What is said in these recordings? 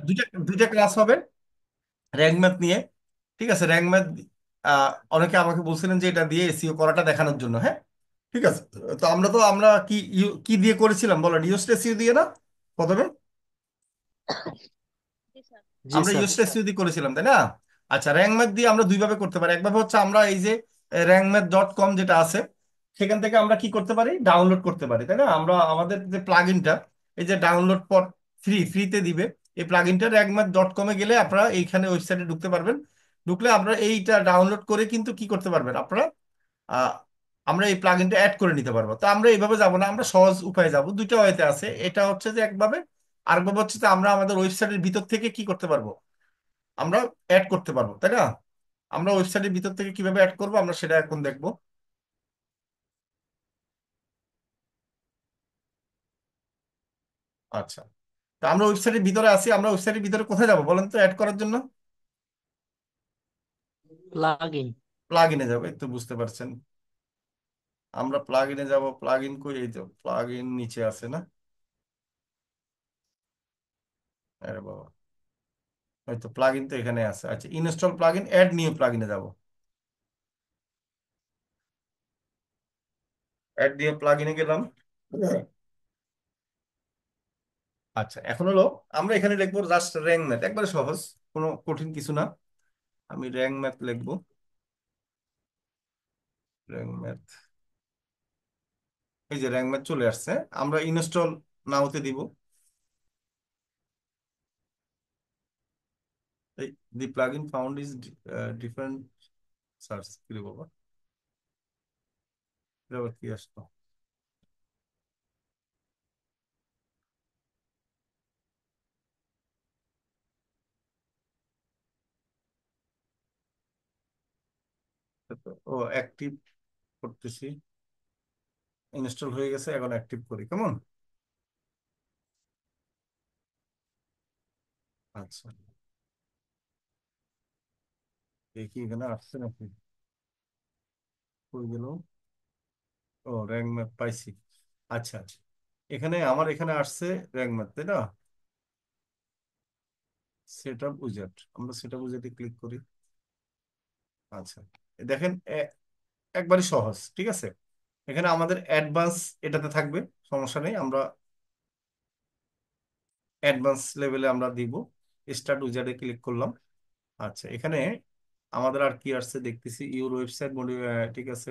দুইটা দুইটা ক্লাস হবে র্যাঙ্ক ম্যাথ নিয়ে। ঠিক আছে, র্যাঙ্ক ম্যাথ অনেকে আমাকে বলছিলেন যে এটা দিয়ে এসইও করাটা দেখানোর জন্য, হ্যাঁ। ঠিক আছে, তো আমরা কি কি দিয়ে করেছিলাম বলেন, ইউএসটি এসইও দিয়ে না প্রথমে? জি আমরা স্যার। ইউএসটি এসইও দিয়ে করেছিলাম, তাই না? আচ্ছা, র্যাঙ্ক ম্যাথ দিয়ে আমরা দুইভাবে করতে পারি। একভাবে হচ্ছে আমরা এই যে rankmath.com যেটা আছে, সেখান থেকে আমরা কি করতে পারি, ডাউনলোড করতে পারি, তাই না? আমরা আমাদের যে প্লাগইনটা, এই যে ডাউনলোড ফর ফ্রিতে দিবে, এই প্লাগইনটা rankmath.com এ গেলে আপনারা এইখানে ওয়েবসাইটে ঢুকতে পারবেন। ঢুকলে আপনারা এইটা ডাউনলোড করে কিন্তু কি করতে পারবেন আপনারা, আহ, আমরা এই প্লাগইনটা অ্যাড করে নিতে পারবো। তো আমরা এইভাবে যাব না, আমরা সহজ উপায়ে যাব। দুইটা ওয়েতে আছে, এটা হচ্ছে যে একভাবে, আরেকভাবে হচ্ছে যে আমরা আমাদের ওয়েবসাইটের ভিতর থেকে কি করতে পারবো, আমরা অ্যাড করতে পারবো, তাই না? আমরা ওয়েবসাইটের ভিতর থেকে কিভাবে অ্যাড করবো আমরা সেটা এখন দেখবো। আচ্ছা, তো আমরা ওয়েবসাইটের ভিতরে আছি, আমরা ওয়েবসাইটের ভিতরে কোথায় যাবো বলেন তো অ্যাড করার জন্য? Plug in. প্লাগ ইনে যাবো, এই তো বুঝতে পারছেন। আমরা প্লাগ ইনে যাবো, প্লাগ ইন কই, এই তো প্লাগ ইন নিচে আছে না? আরে বাবা, এই তো প্লাগ ইন তো এখানে আছে। আচ্ছা, install plug in, add new plug ইনে যাবো। অ্যাড নিউ প্লাগ ইনে গেলাম। আচ্ছা, এখন হলো আমরা এখানে লিখবো জাস্ট র্যাঙ্ক ম্যাথ, একবারে সহজ, কোনো কঠিন কিছু না। আমি র্যাঙ্ক ম্যাথ লিখবো, র্যাঙ্ক ম্যাথ। এই যে র্যাঙ্ক ম্যাথ চলে আসছে, আমরা ইনস্টল নাওতে দিব। এই the plug in found is different search, কি রে বাবা, এটা আবার কি আসতো? ও অ্যাক্টিভ করতেছি, ইনস্টল হয়ে গেছে, এখন অ্যাক্টিভ করি কেমন। আচ্ছা, দেখি এখানে আসছে নাকি, হয়ে গেল। ও র্যাঙ্ক ম্যাপ পাইছি। আচ্ছা আচ্ছা, এখানে আমার এখানে আসছে র্যাঙ্ক ম্যাপ, তাই না? সেট আপ উইজার্ড, আমরা সেট আপ উইজার্ডে ক্লিক করি। আচ্ছা, দেখেন একবারই সহজ, ঠিক আছে। এখানে আমাদের অ্যাডভান্স এটাতে থাকবে, সমস্যা নেই, আমরা অ্যাডভান্স লেভেলে আমরা দিব। স্টার্ট উইজার্ডে ক্লিক করলাম। আচ্ছা, এখানে আমাদের আর কি আসছে দেখতেছি, ইউর ওয়েবসাইট ঠিক আছে।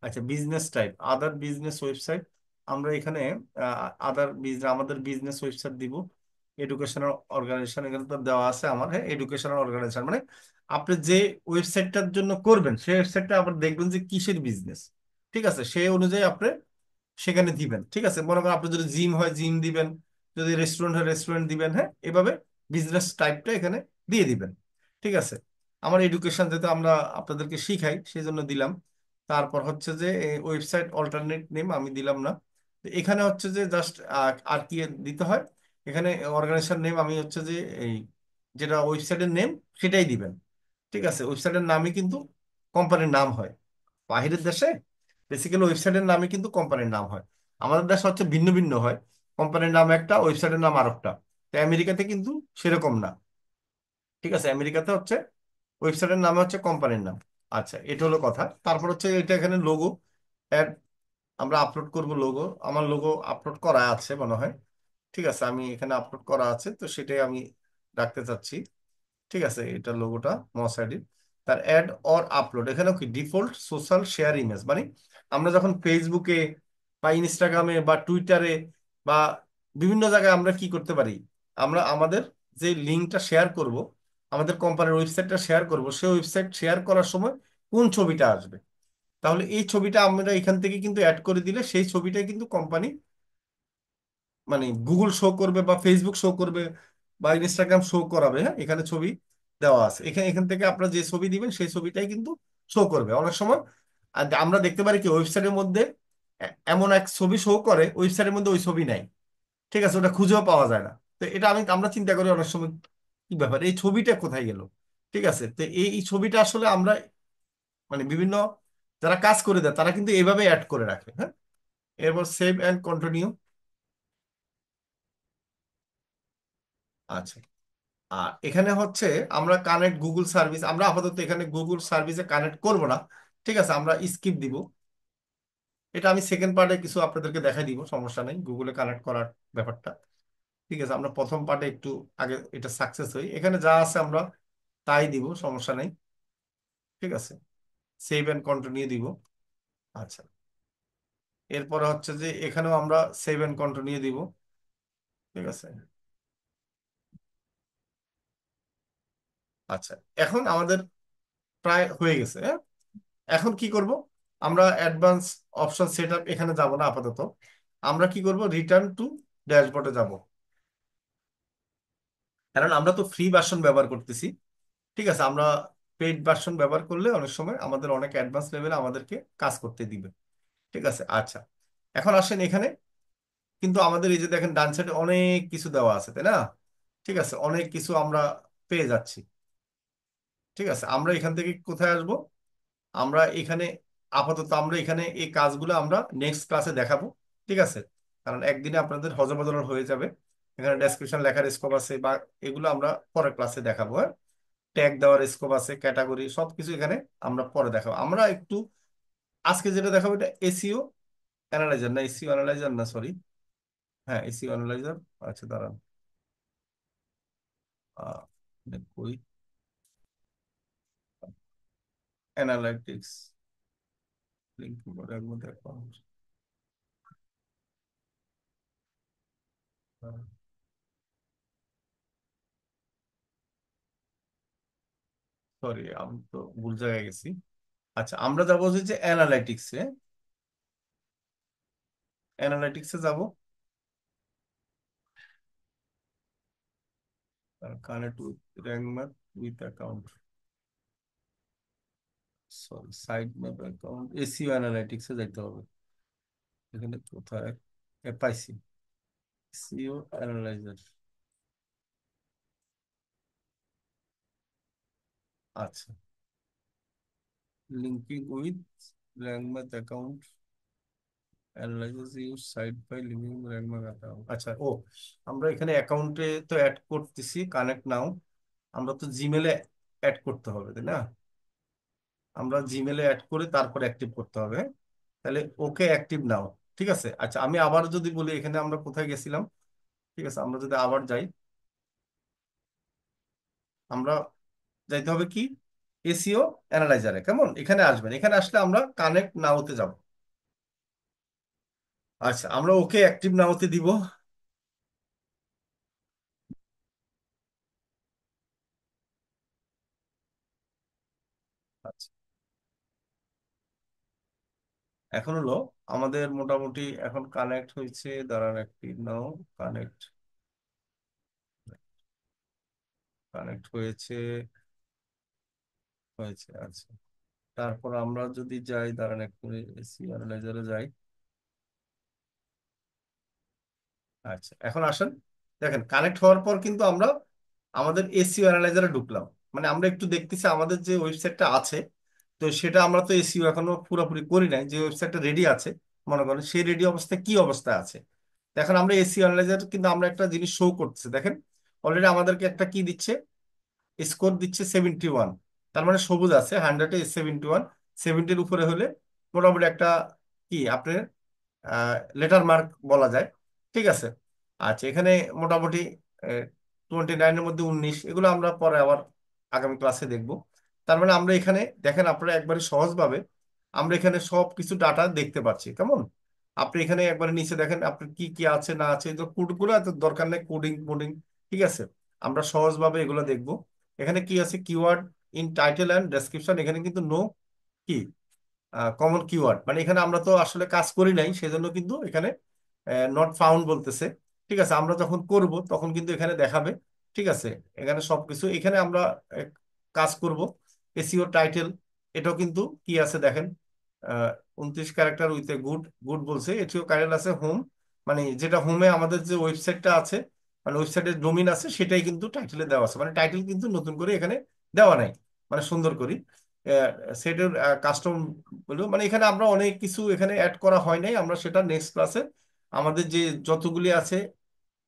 আচ্ছা, business type, other business website. আমরা এখানে আদার বিজনেস, আমাদের বিজনেস ওয়েবসাইট দিব। এডুকেশনাল অর্গানাইজেশন এখানে তো দেওয়া আছে আমার, হ্যাঁ, এডুকেশনাল অর্গানাইজেশন মানে আপনি যে ওয়েবসাইটটার জন্য করবেন সেই ওয়েবসাইটটা আবার দেখবেন যে কিসের বিজনেস। ঠিক আছে, সেই অনুযায়ী আপনি সেখানে দিবেন। ঠিক আছে, মনে করেন আপনি যদি জিম হয় জিম দিবেন, যদি রেস্টুরেন্ট হয় রেস্টুরেন্ট দিবেন, হ্যাঁ, এভাবে বিজনেস টাইপটা এখানে দিয়ে দিবেন। ঠিক আছে, আমার এডুকেশন যেহেতু আমরা আপনাদেরকে শিখাই সেই জন্য দিলাম। তারপর হচ্ছে যে ওয়েবসাইট অল্টারনেট নেম আমি দিলাম না। তো এখানে হচ্ছে যে জাস্ট আর কি দিতে হয়, এখানে অর্গানাইজেশন নেম আমি হচ্ছে যে এই যেটা ওয়েবসাইটের নেম সেটাই দিবেন। ঠিক আছে, ওয়েবসাইটের নামই কিন্তু কোম্পানির নাম হয় বাহিরের দেশে, বেসিক্যালি ওয়েবসাইটের নামই কিন্তু কোম্পানির নাম হয়। আমাদের দেশে হচ্ছে ভিন্ন ভিন্ন হয়, কোম্পানির নাম একটা ওয়েবসাইটের নাম আরেকটা। তো আমেরিকাতে কিন্তু সেরকম না। ঠিক আছে, আমেরিকাতে হচ্ছে ওয়েবসাইটের নামে হচ্ছে কোম্পানির নাম। আচ্ছা, এটা হলো কথা। তারপর হচ্ছে এটা এখানে লোগো অ্যাড, আমরা আপলোড করব লোগো। আমার লোগো আপলোড করা আছে মনে হয়। ঠিক আছে, আমি এখানে আপলোড করা আছে, তো সেটাই আমি রাখতে চাচ্ছি। ঠিক আছে, এটা লোগোটা মস আইডি। তার অ্যাড অর আপলোড, এখানে কি ডিফল্ট সোশ্যাল শেয়ার ইমেজ, মানে আমরা যখন ফেসবুকে বা ইনস্টাগ্রামে বা টুইটারে বা বিভিন্ন জায়গায় আমরা কি করতে পারি, আমরা আমাদের যে লিঙ্কটা শেয়ার করব, আমাদের কোম্পানির ওয়েবসাইটটা শেয়ার করব, সেই ওয়েবসাইট শেয়ার করার সময় কোন ছবিটা আসবে, তাহলে এই ছবিটা আমরা এখান থেকে কিন্তু অ্যাড করে দিলে সেই ছবিটাই কিন্তু কোম্পানি মানে গুগল শো করবে বা ফেসবুক শো করবে বা ইনস্টাগ্রাম শো করাবে, হ্যাঁ, এখানে ছবি দেওয়া আছে, এখানে এখান থেকে আপনারা যে ছবি দিবেন সেই ছবিটাই কিন্তু শো করবে অনেক সময়। আর আমরা দেখতে পারি কি ওয়েবসাইটের মধ্যে এমন এক ছবি শো করে, ওয়েবসাইটের মধ্যে ওই ছবি নাই। ঠিক আছে, ওটা খুঁজেও পাওয়া যায় না। তো এটা আমরা চিন্তা করি অনেক সময়, কি ব্যাপার, এই ছবিটা কোথায় গেল। ঠিক আছে, তো এই ছবিটা আসলে আমরা মানে বিভিন্ন যারা কাজ করে দেয় তারা কিন্তু এইভাবে অ্যাড করে রাখে, হ্যাঁ। এরপর সেভ অ্যান্ড কন্টিনিউ। আচ্ছা, আর এখানে হচ্ছে আমরা কানেক্ট গুগল সার্ভিস, আমরা আপাতত এখানে গুগল সার্ভিসে কানেক্ট করব না। ঠিক আছে, আমরা স্কিপ দিব। এটা আমি সেকেন্ড পার্টে কিছু আপনাদেরকে দেখাই দিব, সমস্যা নেই গুগলে কানেক্ট করার ব্যাপারটা। ঠিক আছে, আমরা প্রথম পার্টে একটু আগে এটা সাকসেস হই, এখানে যা আছে আমরা তাই দিব, সমস্যা নেই। ঠিক আছে, সেভ এন্ড কন্টিনিউ দিব। আচ্ছা, এরপরে হচ্ছে যে এখানেও আমরা সেভ এন্ড কন্টিনিউ দিব। ঠিক আছে। আচ্ছা, এখন আমাদের প্রায় হয়ে গেছে, হ্যাঁ? এখন কি করব, আমরা অ্যাডভান্স অপশন সেট আপ এখানে যাব না আপাতত। আমরা কি করব, রিটার্ন টু ড্যাশবোর্ডে যাব, কারণ আমরা তো ফ্রি ভার্সন ব্যবহার করতেছি। ঠিক আছে, আমরা পেইড ভার্সন ব্যবহার করলে অনেক সময় আমাদের অনেক অ্যাডভান্স লেভেলে আমাদেরকে কাজ করতে দিবে। ঠিক আছে। আচ্ছা, এখন আসেন এখানে, কিন্তু আমাদের এই যে দেখেন ডান সাইডে অনেক কিছু দেওয়া আছে, তাই না? ঠিক আছে, অনেক কিছু আমরা পেয়ে যাচ্ছি। ঠিক আছে, আমরা এখান থেকে কোথায় আসব, আমরা এখানে আপাতত আমরা এখানে এই কাজগুলো আমরা নেক্সট ক্লাসে দেখাবো। ঠিক আছে, কারণ একদিনে আপনাদের হজবদল হয়ে যাবে। এখানে ডেসক্রিপশন লেখার স্কোপ আছে, বা এগুলো আমরা পরের ক্লাসে দেখাবো, হ্যাঁ? ট্যাগ দেওয়ার স্কোপ আছে, ক্যাটাগরি, সবকিছু এখানে আমরা পরে দেখাবো। আমরা একটু আজকে যেটা দেখাবো এটা এসইও অ্যানালাইজার, না এসইও অ্যানালাইজার না, সরি। হ্যাঁ, এসইও অ্যানালাইজার। আচ্ছা দাঁড়ান, আহ, কই, অ্যানালাইটিক্স, লিঙ্ক মধ্যে অ্যাকাউন্ট, সরি আমি তো ভুল জায়গায় গেছি। আচ্ছা, আমরা যাবো যে অ্যানালাইটিক্সে, অ্যানালাইটিক্সে যাব, connect with rank map with account, sorry site map account, SEO অ্যানালাইটিক্সে যাইতে হবে। এখানে কোথায়, পাইছি, এসইও অ্যানালাইজার। আচ্ছা, linking with rank map account, analyser use site by linking rank map account. আচ্ছা, ও, আমরা এখানে অ্যাকাউন্টে তো অ্যাড করতেছি কানেক্ট নাও, আমরা তো জিমেলে অ্যাড করতে হবে, তাই না? আমরা জিমেলে অ্যাড করে তারপর অ্যাক্টিভ করতে হবে, হ্যাঁ? তাহলে ওকে অ্যাক্টিভ নাও। ঠিক আছে। আচ্ছা, আমি আবার যদি বলি এখানে আমরা কোথায় গেছিলাম। ঠিক আছে, আমরা যদি আবার যাই, আমরা যাইতে হবে কি, এসিও অ্যানালাইজারে, কেমন, এখানে আসবেন, এখানে আসলে আমরা কানেক্ট নাওতে যাব। আচ্ছা, আমরা ওকে অ্যাক্টিভ নাওতে দিব। আচ্ছা, এখন হলো আমাদের মোটামুটি এখন কানেক্ট হয়েছে, দাঁড়ান অ্যাক্টিভ নাও, কানেক্ট, কানেক্ট হয়েছে, হয়েছে। আচ্ছা, তারপর আমরা যদি যাই, দাঁড়ান একটু, এসি অ্যানালাইজারে যাই। আচ্ছা, এখন আসেন, দেখেন কানেক্ট হওয়ার পর কিন্তু আমরা আমাদের এসইও অ্যানালাইজারে ঢুকলাম। মানে আমরা একটু দেখতেছি আমাদের যে ওয়েবসাইটটা আছে, তো সেটা আমরা তো এসইও এখনো পুরোপুরি করি নাই, যে ওয়েবসাইটটা রেডি আছে মনে করেন, সেই রেডি অবস্থায় কি অবস্থায় আছে। দেখেন আমরা এসইও অ্যানালাইজার কিন্তু আমরা একটা জিনিস শো করতেছে, দেখেন অলরেডি আমাদেরকে একটা কি দিচ্ছে, স্কোর দিচ্ছে 71। তার মানে সবুজ আছে, 100-এ 71, 70-এর উপরে হলে মোটামুটি একটা কি আপনার লেটার মার্ক বলা যায়। ঠিক আছে। আচ্ছা, এখানে মোটামুটি 29-এর মধ্যে 19, এগুলো আমরা পরে আবার আগামী ক্লাসে দেখব। তার মানে আমরা এখানে দেখেন, আপনারা একবারে সহজভাবে আমরা এখানে সব কিছু ডাটা দেখতে পাচ্ছি, কেমন। আপনি এখানে একবারে নিচে দেখেন আপনার কি কি আছে না আছে, তো কোডগুলো এত দরকার নেই, কোডিং কোডিং। ঠিক আছে, আমরা সহজভাবে এগুলো দেখব। এখানে কি আছে, keyword in title and description, এখানে কিন্তু নো কি কমন কিওয়ার্ড, মানে এখানে আমরা তো আসলে কাজ করি নাই, সেজন্য কিন্তু এখানে নট ফাউন্ড বলতেছে। ঠিক আছে, আমরা যখন করব তখন কিন্তু এখানে দেখাবে। ঠিক আছে, এখানে সবকিছু এখানে আমরা আহ, কাজ করব। এসইও টাইটেল, এটাও কিন্তু কি আছে দেখেন, 29 character with a good, good বলছে। এটিও টাইটেল আছে হোম, মানে যেটা হোমে আমাদের যে ওয়েবসাইটটা আছে, মানে ওয়েবসাইটের ডোমিন আছে, সেটাই কিন্তু টাইটেলে দেওয়া আছে, মানে টাইটেল কিন্তু নতুন করে এখানে দেওয়া নাই, মানে সুন্দর করি সেটের কাস্টম বলবো। মানে এখানে আমরা অনেক কিছু এখানে অ্যাড করা হয় নাই, আমরা সেটা নেক্সট ক্লাসে আমাদের যে যতগুলি আছে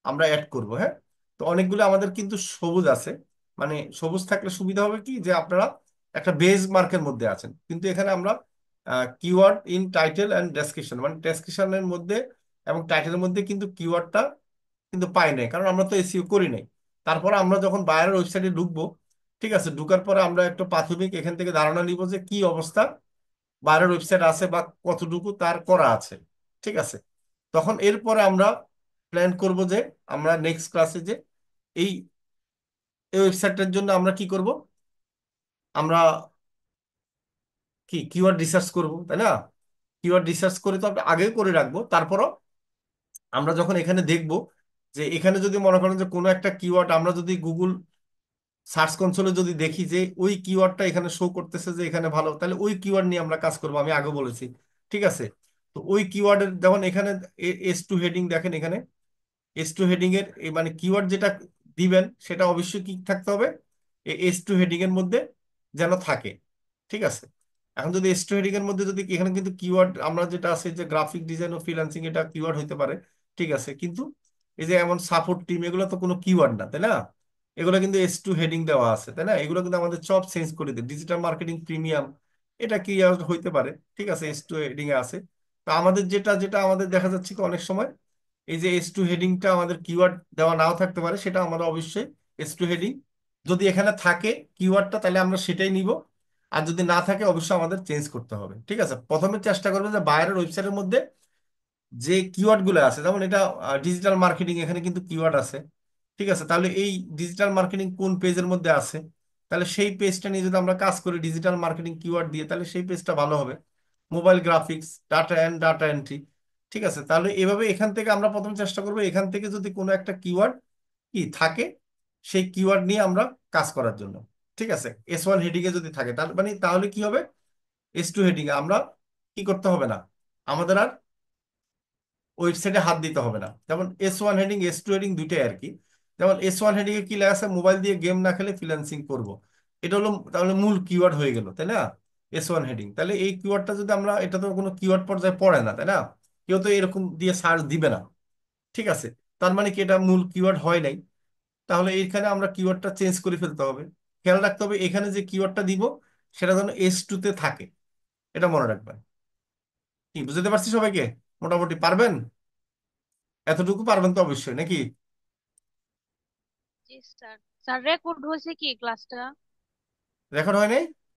আমরা অ্যাড করব, হ্যাঁ? তো অনেকগুলো আমাদের কিন্তু সবুজ আছে। মানে সবুজ থাকলে সুবিধা হবে কি, যে আপনারা একটা বেজ মার্কের মধ্যে আছেন, কিন্তু এখানে আমরা keyword in title and description, মানে ডেসক্রিপশনের মধ্যে এবং টাইটেলের মধ্যে কিন্তু কিওয়ার্ডটা কিন্তু পাই নাই, কারণ আমরা তো এসইও করি নাই। তারপরে আমরা যখন বায়ারের ওয়েবসাইটে ঢুকবো, ঠিক আছে, ঢুকার পরে আমরা একটু প্রাথমিক এখান থেকে ধারণা নিব যে কি অবস্থা বায়ারের ওয়েবসাইট আছে বা কতটুকু তার করা আছে। ঠিক আছে, তখন এরপরে আমরা প্ল্যান করব যে আমরা নেক্সট ক্লাসে যে এই এই ওয়েবসাইটটার জন্য আমরা কি করব, আমরা কি কিওয়ার্ড রিসার্চ করব, তাই না? কিওয়ার্ড রিসার্চ করে তো আমরা আগে করে রাখবো, তারপরও আমরা যখন এখানে দেখব যে এখানে যদি মনে করেন যে কোনো একটা কিওয়ার্ড আমরা যদি গুগল সার্চ কনসোলে যদি দেখি যে ওই কিওয়ার্ডটা এখানে শো করতেছে যে এখানে ভালো, তাহলে ওই কিওয়ার্ড নিয়ে আমরা কাজ করবো, আমি আগে বলেছি। ঠিক আছে, তো ওই কিওয়ার্ডের যেমন এখানে S2 হেডিং দেখেন, এখানে S2 হেডিং এর মানে কিওয়ার্ড যেটা দিবেন সেটা অবশ্যই কি থাকতে হবে, S2 হেডিং এর মধ্যে যেন থাকে। ঠিক আছে, এখন যদি S2 হেডিং এর মধ্যে যদি এখানে কিন্তু কিওয়ার্ড আমরা যেটা আছে যে গ্রাফিক ডিজাইন ও ফ্রিল্যান্সিং, এটা কিওয়ার্ড হতে পারে। ঠিক আছে, কিন্তু এই যে এমন সাপোর্ট টিম, এগুলো তো কোনো কিওয়ার্ড না, তাই না? এগুলো কিন্তু S2 হেডিং দেওয়া আছে, তাই না? এগুলো কিন্তু আমাদের সব চেঞ্জ করে দেয়। ডিজিটাল মার্কেটিং প্রিমিয়াম, এটা কি আর হইতে পারে? ঠিক আছে, S2 হেডিং এ আছে। তো আমাদের যেটা যেটা আমাদের দেখা যাচ্ছে কি অনেক সময় এই যে S2 হেডিংটা আমাদের কিওয়ার্ড দেওয়া নাও থাকতে পারে, সেটা আমাদের অবশ্যই S2 হেডিং যদি এখানে থাকে কিওয়ার্ডটা, তাহলে আমরা সেটাই নিব। আর যদি না থাকে অবশ্যই আমাদের চেঞ্জ করতে হবে। ঠিক আছে, প্রথমে চেষ্টা করবে যে বাইরের ওয়েবসাইটের মধ্যে যে কিওয়ার্ড গুলো আছে, যেমন এটা ডিজিটাল মার্কেটিং, এখানে কিন্তু কিওয়ার্ড আছে। ঠিক আছে, তাহলে এই ডিজিটাল মার্কেটিং কোন পেজের মধ্যে আছে, তাহলে সেই পেজটা নিয়ে যদি আমরা কাজ করি ডিজিটাল মার্কেটিং কিওয়ার্ড দিয়ে, তাহলে সেই পেজটা ভালো হবে। Mobile graphics, data entry. ঠিক আছে, তাহলে এভাবে এখান থেকে আমরা প্রথম চেষ্টা করবো, এখান থেকে যদি কোনো একটা কিওয়ার্ড কি থাকে, সেই কিওয়ার্ড নিয়ে আমরা কাজ করার জন্য। ঠিক আছে, S1 হেডিং এ যদি থাকে, তাহলে মানে তাহলে কি হবে, S2 হেডিং এ আমরা কি করতে হবে না, আমাদের আর ওয়েবসাইটে হাত দিতে হবে না। যেমন S1 হেডিং, S2 হেডিং দুইটাই আর কি। যেমন S1 হেডিং এ কি লেখা আছে, মোবাইল দিয়ে গেম না খেলে ফ্রিল্যান্সিং করব। এটা হলো তাহলে মূল কিওয়ার্ড হয়ে গেল, তাই না? S1 হেডিং, তাহলে এই কিওয়ার্ডটা যদি আমরা, এটা তো কোনো কিওয়ার্ড পর্যায়ে পড়ে না, তাই না? কেউ তো এরকম দিয়ে সার্চ দিবে না। ঠিক আছে, তার মানে কি এটা মূল কিওয়ার্ড হয় নাই? তাহলে এইখানে আমরা কিওয়ার্ডটা চেঞ্জ করে ফেলতে হবে। খেয়াল রাখতে হবে এখানে যে কিওয়ার্ডটা দিব সেটা যেন S2 তে থাকে, এটা মনে রাখবেন। কি বুঝতে পারছি সবাইকে? মোটামুটি পারবেন? এতটুকু পারবেন তো অবশ্যই, নাকি? জি স্যার। স্যার রেকর্ড হয়েছে কি ক্লাসটা? রেকর্ড হয় নাই?